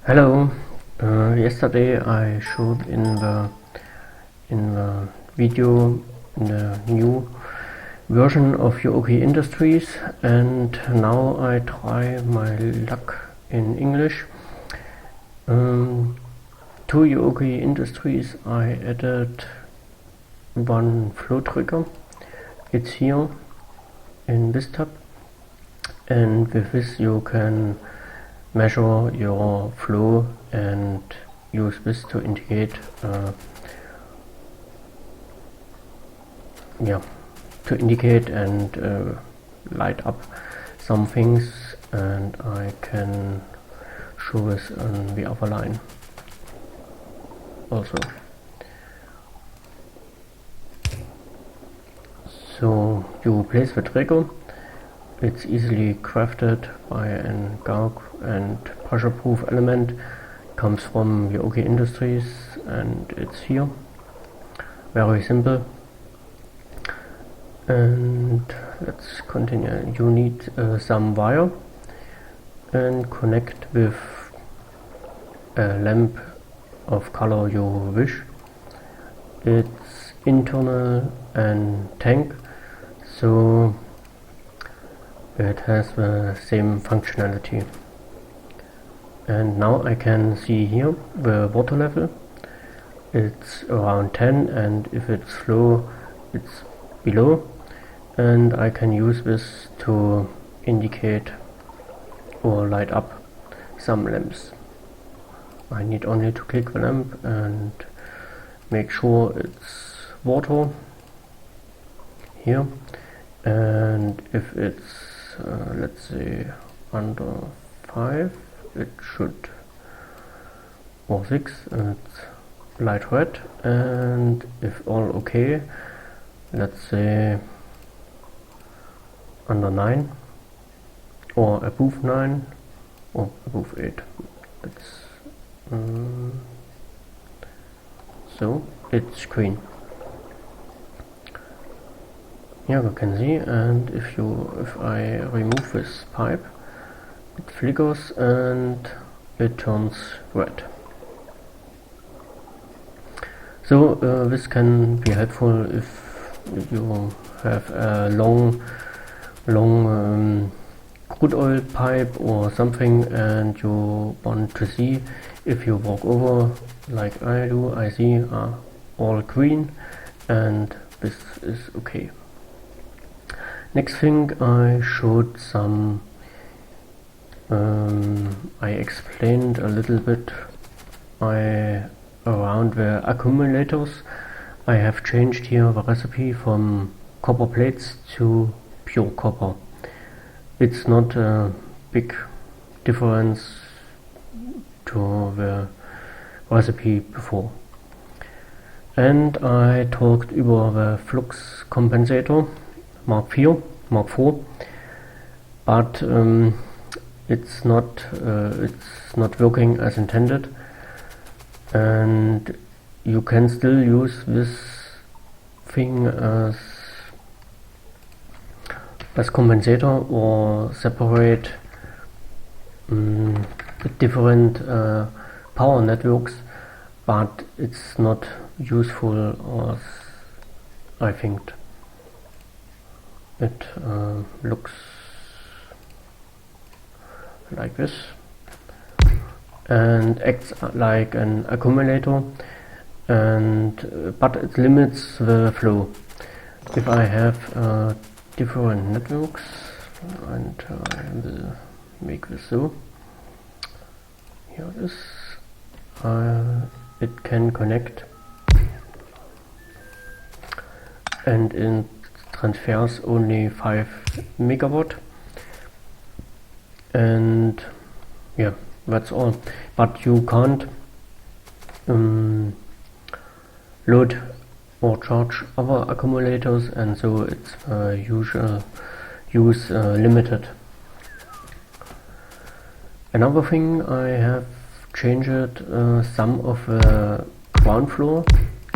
Hello. Yesterday I showed in the video the new version of Yuoki-Industries, and now I try my luck in English. To Yuoki-Industries I added one flow trigger. It's here in this tab, and with this you can measure your flow and use this to indicate and light up some things, and I can show this on the other line also. So you place the trigger. It's easily crafted by an gauge and pressure proof element. Comes from Yuoki-Industries and it's here. Very simple. And let's continue. You need some wire and connect with a lamp of color you wish. It's internal and tank, so it has the same functionality. And now I can see here the water level. It's around 10, and if it's low it's below, and I can use this to indicate or light up some lamps. I need only to click the lamp and make sure it's water here, and if it's let's say under 5, it should, or 6, it's light red, and if all okay, let's say under 9 or above 9 or above 8. It's so it's green. Here you can see, and if I remove this pipe, it flickers and it turns red. So this can be helpful if you have a long crude oil pipe or something, and you want to see if you walk over like I do. I see all green, and this is okay. Next thing, I showed some I explained a little bit around the accumulators. I have changed here the recipe from copper plates to pure copper. It's not a big difference to the recipe before. And I talked about the flux compensator Mark IV, but it's not working as intended, and you can still use this thing as compensator or separate different power networks, but it's not useful, as I think. It looks like this and acts like an accumulator, and but it limits the flow. If I have different networks, and I will make this so, here it is, it can connect, and it transfers only 5 megawatt, and yeah, that's all. But you can't load or charge other accumulators, and so it's usual use limited. Another thing, I have changed some of the ground floor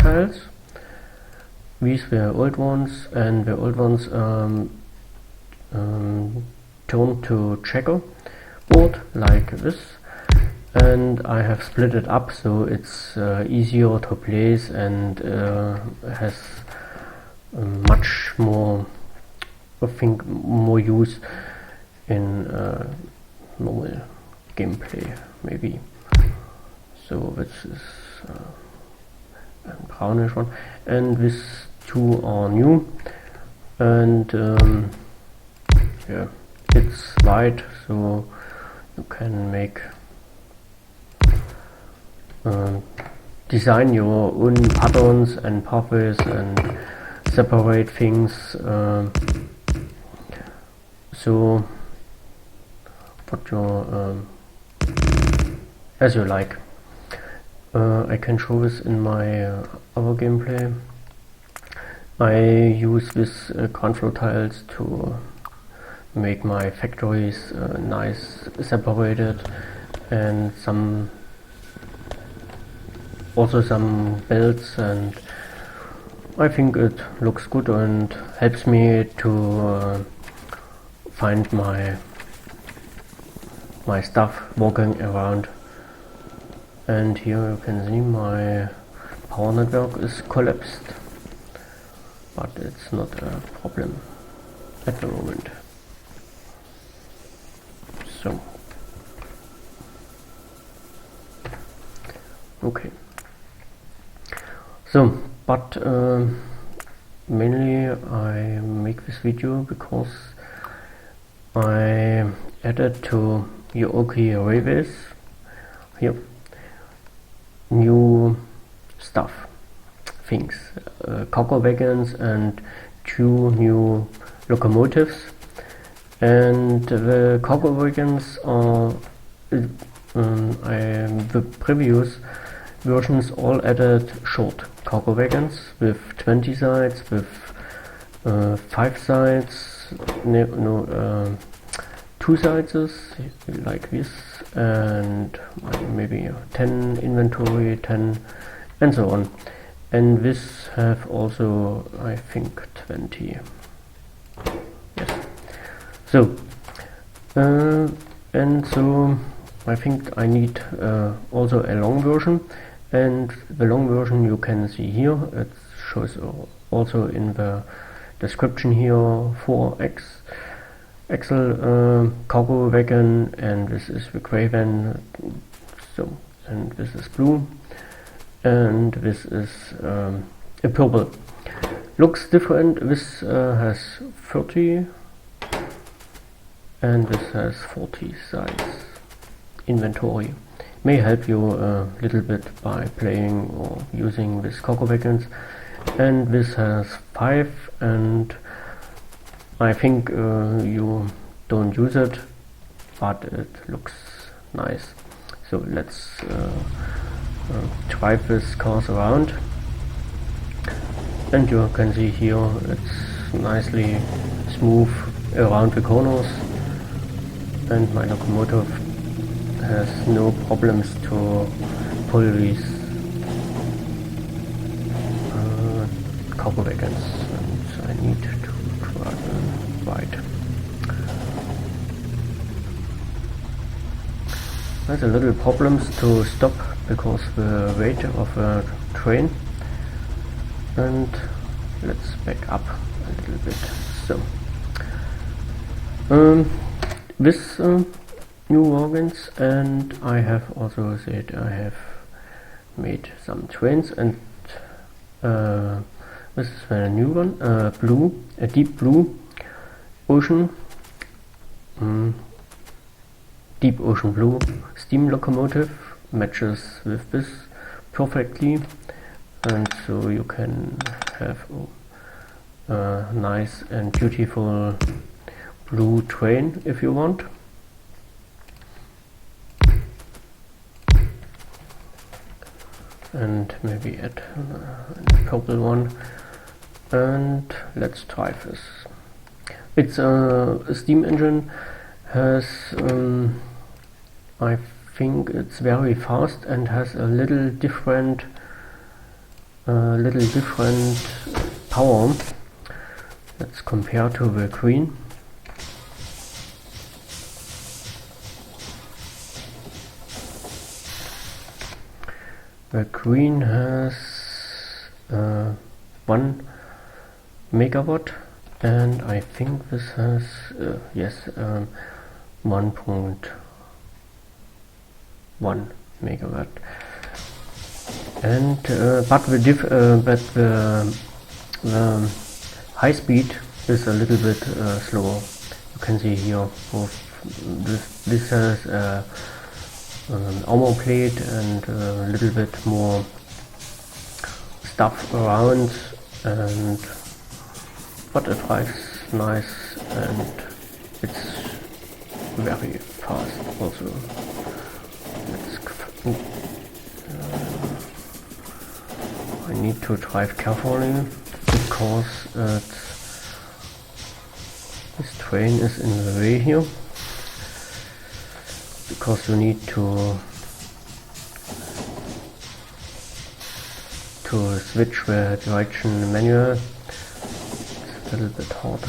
tiles. These were old ones, and the old ones turned to checker board like this, and I have split it up so it's easier to place and has much more, I think, more use in normal gameplay maybe. So this is a brownish one, and these two are new, and yeah, it's white, so you can make design your own patterns and pathways and separate things, so what you as you like. I can show this in my other gameplay. I use this control tiles to make my factories nice separated, and also some belts, and I think it looks good and helps me to find my stuff walking around. And here you can see my power network is collapsed, but it's not a problem at the moment. So, okay. So, but mainly I make this video because I added to Yuoki-Industries here new stuff, things, cargo wagons and 2 new locomotives, and the cargo wagons are the previous versions all added short cargo wagons with 20 sides, with 5 sides, 2 sides like this, and maybe 10 inventory, 10, and so on. And this have also, I think, 20. Yes. So and so I think I need also a long version, and the long version you can see here. It shows also in the description here 4x axle cargo wagon, and this is the gray van, so, and this is blue, and this is a purple. Looks different. This has 30 and this has 40 size inventory. May help you a little bit by playing or using this cargo wagons. And this has 5, and I think you don't use it, but it looks nice. So let's drive this cars around, and you can see here it's nicely smooth around the corners, and my locomotive has no problems to pull these cargo wagons, and I need to travel right. There's a little problems to stop because the weight of a train, and let's back up a little bit. So this new wagons, and I have also said I have made some trains, and this is a new one, blue, a deep blue ocean, deep ocean blue steam locomotive, matches with this perfectly, and so you can have a nice and beautiful blue train if you want. And maybe add a purple one, and let's drive this. It's a steam engine, has I think it's very fast and has a little different power. Let's compare to the green. The green has 1 megawatt, and I think this has yes 1.1 megawatt. And but the high speed is a little bit slower. You can see here this has an armor plate and a little bit more stuff around, and but it drives nice and it's very fast also. I need to drive carefully because this train is in the way here, because you need to switch the direction manual. It's a little bit hard.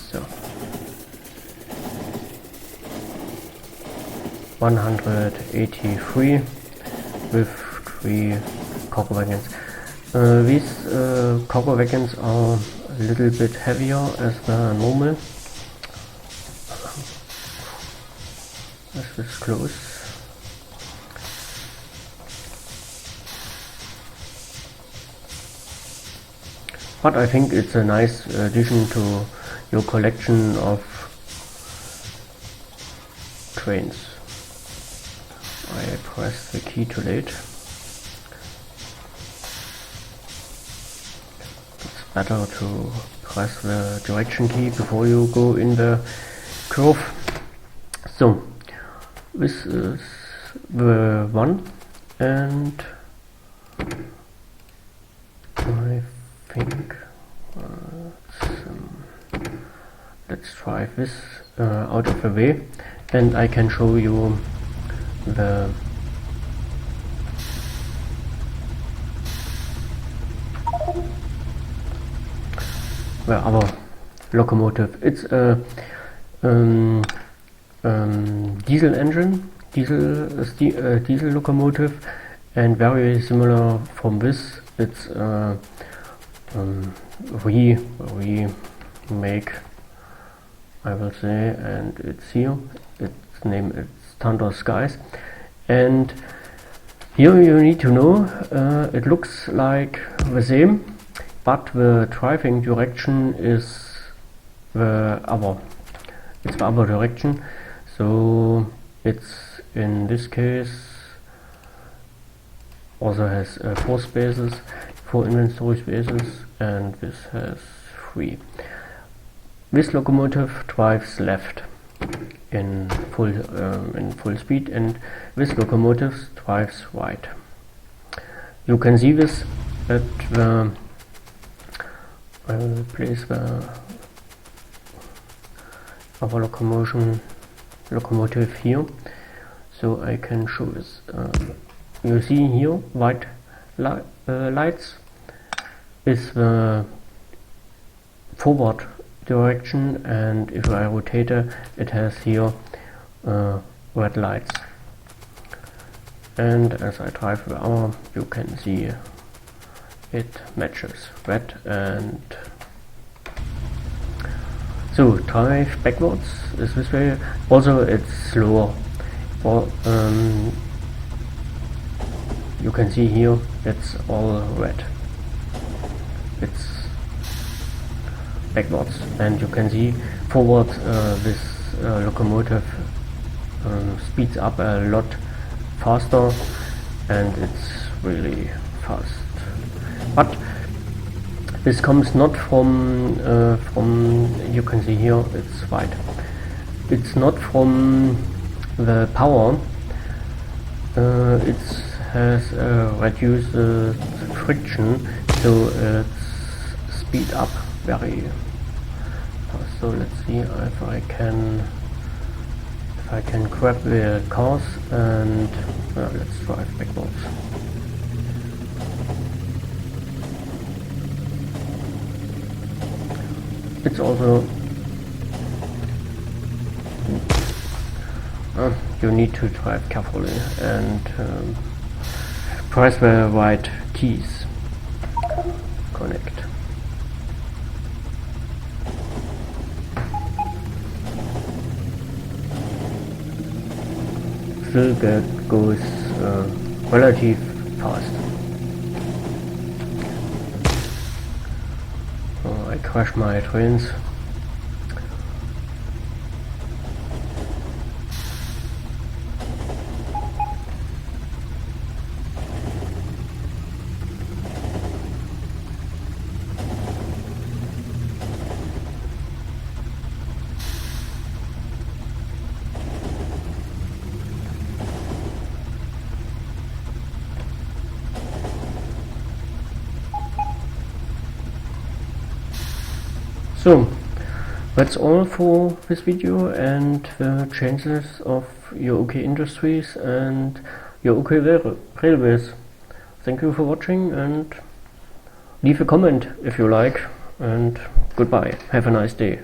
So 183 with 3 cargo wagons. These cargo wagons are a little bit heavier as the normal. This is close. But I think it's a nice addition to your collection of trains. I press the key too late. It's better to press the direction key before you go in the curve. So this is the one, and I think let's drive this out of the way, and I can show you the other locomotive. It's a diesel engine, diesel locomotive, and very similar from this. It's remake, I will say, and it's here. Its name is Thunder Skies, and here you need to know it looks like the same, but the driving direction is the other. It's the other direction. So it's in this case also has 4 spaces, 4 inventory spaces, and this has 3. This locomotive drives left in full speed, and this locomotive drives right. You can see this at the I will place the other locomotive here, so I can show this. You see here white lights is the forward direction, and if I rotate it has here red lights. And as I drive the arm, you can see it matches red. And so drive backwards is this way. Also it's slower. You can see here it's all red. It's backwards, and you can see forward this locomotive speeds up a lot faster, and it's really fast. But this comes not from you can see here it's white. It's not from the power. It has reduced friction, so it's speed up very fast. So let's see if I can grab the cars, and let's drive backwards. It's also you need to drive carefully and press the right keys. Connect. Still goes relative fast. I crash my trains. So, that's all for this video and the changes of Yuoki-Industries and Yuoki Railways. Thank you for watching and leave a comment if you like, and goodbye. Have a nice day.